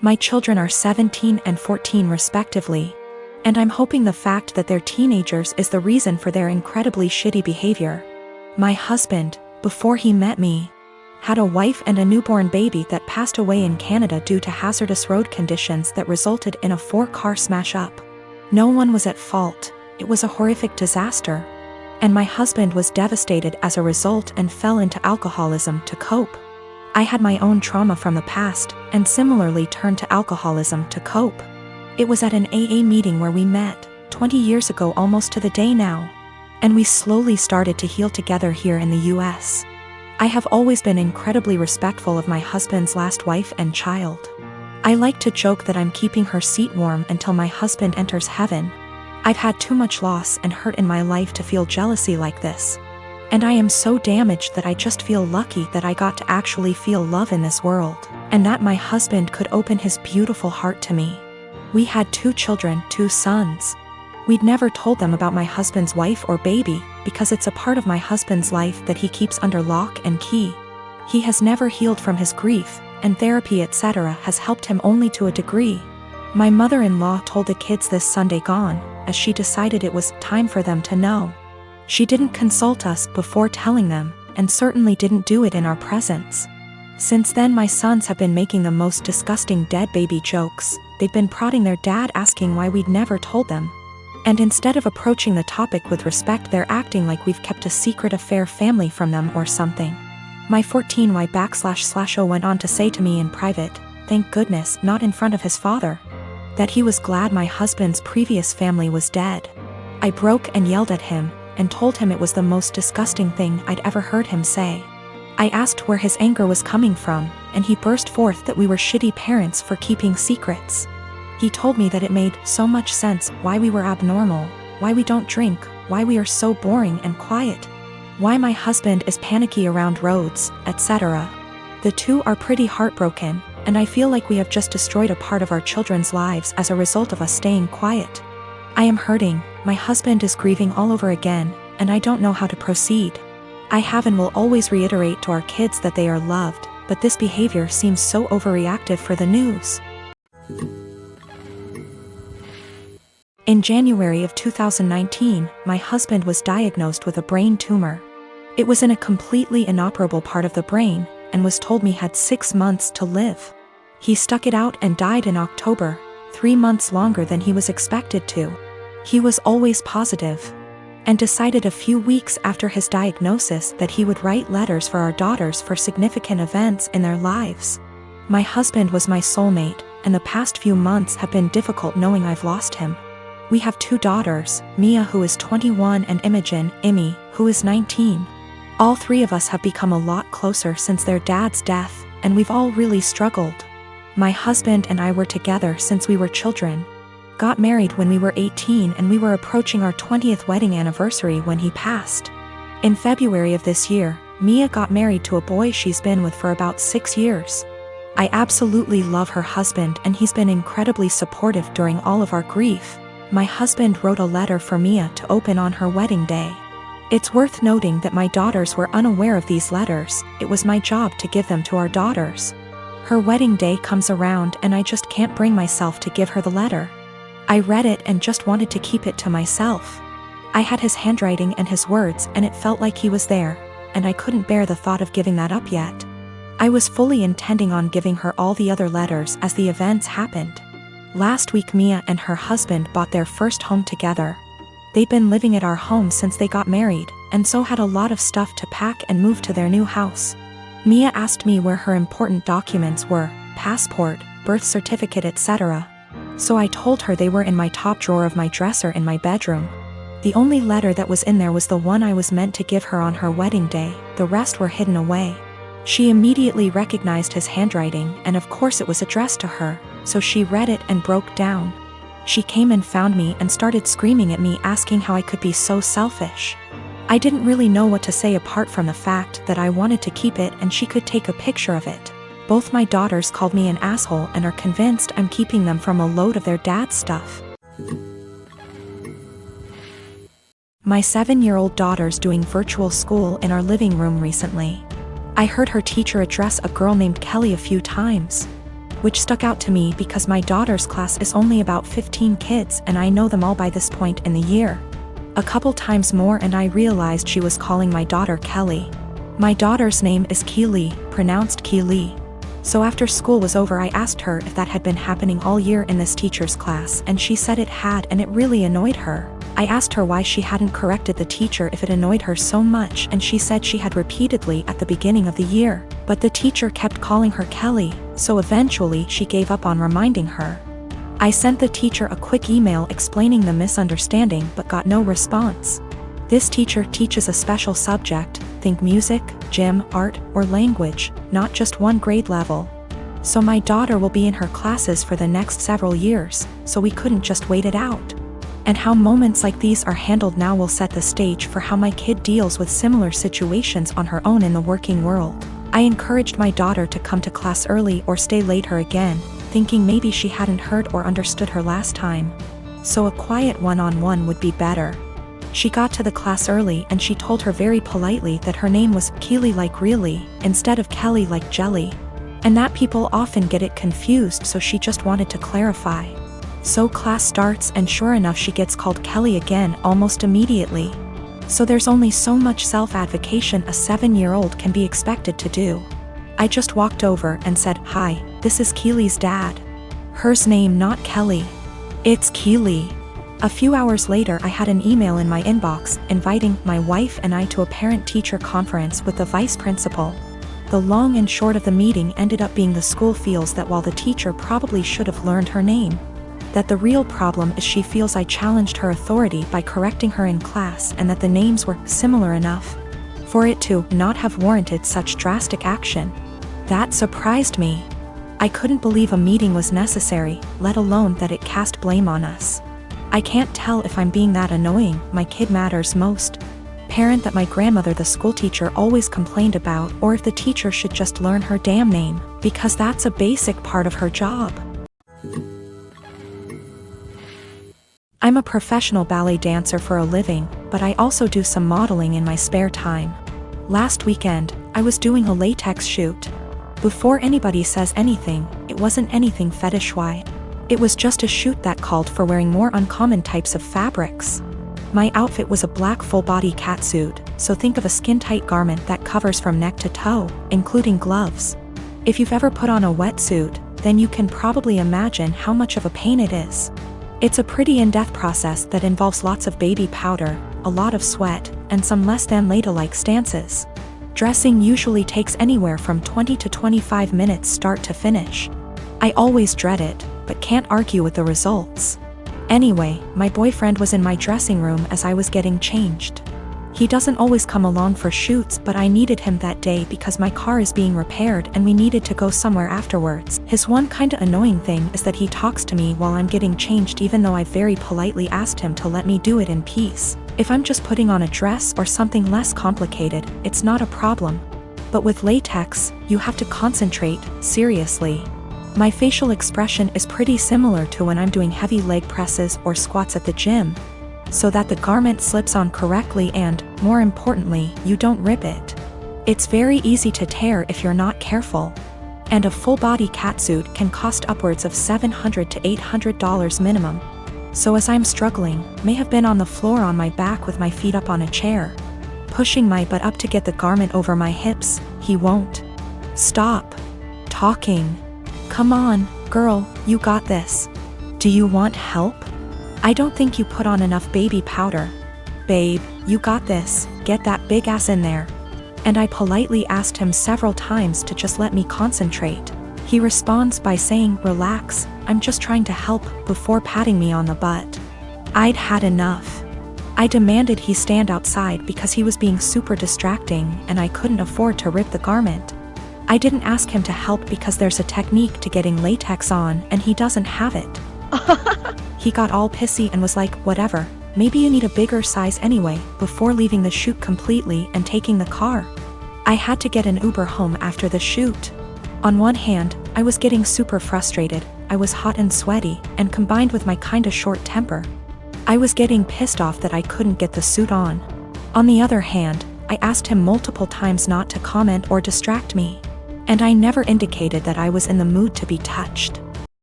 My children are 17 and 14 respectively, and I'm hoping the fact that they're teenagers is the reason for their incredibly shitty behavior. My husband, before he met me, had a wife and a newborn baby that passed away in Canada due to hazardous road conditions that resulted in a 4-car smash-up. No one was at fault, it was a horrific disaster. And my husband was devastated as a result and fell into alcoholism to cope. I had my own trauma from the past, and similarly turned to alcoholism to cope. It was at an AA meeting where we met, 20 years ago almost to the day now. And we slowly started to heal together here in the US. I have always been incredibly respectful of my husband's last wife and child. I like to joke that I'm keeping her seat warm until my husband enters heaven. I've had too much loss and hurt in my life to feel jealousy like this. And I am so damaged that I just feel lucky that I got to actually feel love in this world, and that my husband could open his beautiful heart to me. We had 2 children, 2 sons. We'd never told them about my husband's wife or baby, because it's a part of my husband's life that he keeps under lock and key. He has never healed from his grief, and therapy etc. has helped him only to a degree. My mother-in-law told the kids this Sunday gone, as she decided it was time for them to know. She didn't consult us before telling them, and certainly didn't do it in our presence. Since then my sons have been making the most disgusting dead baby jokes. They've been prodding their dad asking why we'd never told them. And instead of approaching the topic with respect, they're acting like we've kept a secret affair family from them or something. My 14Y//0 went on to say to me in private, thank goodness, not in front of his father, that he was glad my husband's previous family was dead. I broke and yelled at him, and told him it was the most disgusting thing I'd ever heard him say. I asked where his anger was coming from, and he burst forth that we were shitty parents for keeping secrets. He told me that it made so much sense why we were abnormal, why we don't drink, why we are so boring and quiet, why my husband is panicky around roads, etc. The 2 are pretty heartbroken, and I feel like we have just destroyed a part of our children's lives as a result of us staying quiet. I am hurting, my husband is grieving all over again, and I don't know how to proceed. I have and will always reiterate to our kids that they are loved, but this behavior seems so overreactive for the news. In January of 2019, my husband was diagnosed with a brain tumor. It was in a completely inoperable part of the brain, and was told me had 6 months to live. He stuck it out and died in October, 3 months longer than he was expected to. He was always positive, and decided a few weeks after his diagnosis that he would write letters for our daughters for significant events in their lives. My husband was my soulmate, and the past few months have been difficult knowing I've lost him. We have 2 daughters, Mia who is 21 and Imogen, Imi, who is 19. All 3 of us have become a lot closer since their dad's death, and we've all really struggled. My husband and I were together since we were children. Got married when we were 18 and we were approaching our 20th wedding anniversary when he passed. In February of this year, Mia got married to a boy she's been with for about 6 years. I absolutely love her husband and he's been incredibly supportive during all of our grief. My husband wrote a letter for Mia to open on her wedding day. It's worth noting that my daughters were unaware of these letters. It was my job to give them to our daughters. Her wedding day comes around and I just can't bring myself to give her the letter. I read it and just wanted to keep it to myself. I had his handwriting and his words and it felt like he was there, and I couldn't bear the thought of giving that up yet. I was fully intending on giving her all the other letters as the events happened. Last week Mia and her husband bought their first home together. They'd been living at our home since they got married, and so had a lot of stuff to pack and move to their new house. Mia asked me where her important documents were, passport, birth certificate etc. So I told her they were in my top drawer of my dresser in my bedroom. The only letter that was in there was the one I was meant to give her on her wedding day, the rest were hidden away. She immediately recognized his handwriting and of course it was addressed to her, so she read it and broke down. She came and found me and started screaming at me asking how I could be so selfish. I didn't really know what to say apart from the fact that I wanted to keep it and she could take a picture of it. Both my daughters called me an asshole and are convinced I'm keeping them from a load of their dad's stuff. My 7-year-old daughter's doing virtual school in our living room recently. I heard her teacher address a girl named Kelly a few times. which stuck out to me because my daughter's class is only about 15 kids and I know them all by this point in the year. A couple times more and I realized she was calling my daughter Kelly. My daughter's name is Keely, pronounced Keely. So after school was over I asked her if that had been happening all year in this teacher's class and she said it had and it really annoyed her. I asked her why she hadn't corrected the teacher if it annoyed her so much and she said she had repeatedly at the beginning of the year, but the teacher kept calling her Kelly, so eventually she gave up on reminding her. I sent the teacher a quick email explaining the misunderstanding but got no response. This teacher teaches a special subject, think music, gym, art, or language, not just one grade level. So my daughter will be in her classes for the next several years, so we couldn't just wait it out. And how moments like these are handled now will set the stage for how my kid deals with similar situations on her own in the working world. I encouraged my daughter to come to class early or stay later again, thinking maybe she hadn't heard or understood her last time. So a quiet one-on-one would be better. She got to the class early and she told her very politely that her name was Keely like really, instead of Kelly like jelly. And that people often get it confused, so she just wanted to clarify. So class starts and sure enough she gets called Kelly again almost immediately. So there's only so much self-advocation a 7-year-old can be expected to do. I just walked over and said, "Hi, this is Keely's dad. Her's name not Kelly. It's Keely." A few hours later I had an email in my inbox inviting my wife and I to a parent-teacher conference with the vice principal. The long and short of the meeting ended up being the school feels that while the teacher probably should have learned her name, that the real problem is she feels I challenged her authority by correcting her in class and that the names were similar enough for it to not have warranted such drastic action. That surprised me. I couldn't believe a meeting was necessary, let alone that it cast blame on us. I can't tell if I'm being that annoying, my kid matters most parent that my grandmother the school teacher always complained about, or if the teacher should just learn her damn name, because that's a basic part of her job. I'm a professional ballet dancer for a living, but I also do some modeling in my spare time. Last weekend, I was doing a latex shoot. Before anybody says anything, it wasn't anything fetish-wise. It was just a shoot that called for wearing more uncommon types of fabrics. My outfit was a black full-body catsuit, so think of a skin-tight garment that covers from neck to toe, including gloves. If you've ever put on a wetsuit, then you can probably imagine how much of a pain it is. It's a pretty in-depth process that involves lots of baby powder, a lot of sweat, and some less than ladylike stances. Dressing usually takes anywhere from 20 to 25 minutes start to finish. I always dread it, but can't argue with the results. Anyway, my boyfriend was in my dressing room as I was getting changed. He doesn't always come along for shoots, but I needed him that day because my car is being repaired and we needed to go somewhere afterwards. His one kinda annoying thing is that he talks to me while I'm getting changed even though I very politely asked him to let me do it in peace. If I'm just putting on a dress or something less complicated, it's not a problem. But with latex, you have to concentrate, seriously. My facial expression is pretty similar to when I'm doing heavy leg presses or squats at the gym, so that the garment slips on correctly and, more importantly, you don't rip it. It's very easy to tear if you're not careful. And a full-body catsuit can cost upwards of $700 to $800 minimum. So as I'm struggling, may have been on the floor on my back with my feet up on a chair, pushing my butt up to get the garment over my hips, he won't stop talking. "Come on, girl, you got this. Do you want help? I don't think you put on enough baby powder. Babe, you got this, get that big ass in there." And I politely asked him several times to just let me concentrate. He responds by saying, "Relax, I'm just trying to help," before patting me on the butt. I'd had enough. I demanded he stand outside because he was being super distracting and I couldn't afford to rip the garment. I didn't ask him to help because there's a technique to getting latex on and he doesn't have it. He got all pissy and was like, "Whatever, maybe you need a bigger size anyway," before leaving the shoot completely and taking the car. I had to get an Uber home after the shoot. On one hand, I was getting super frustrated, I was hot and sweaty, and combined with my kinda short temper, I was getting pissed off that I couldn't get the suit on. On the other hand, I asked him multiple times not to comment or distract me. and I never indicated that I was in the mood to be touched.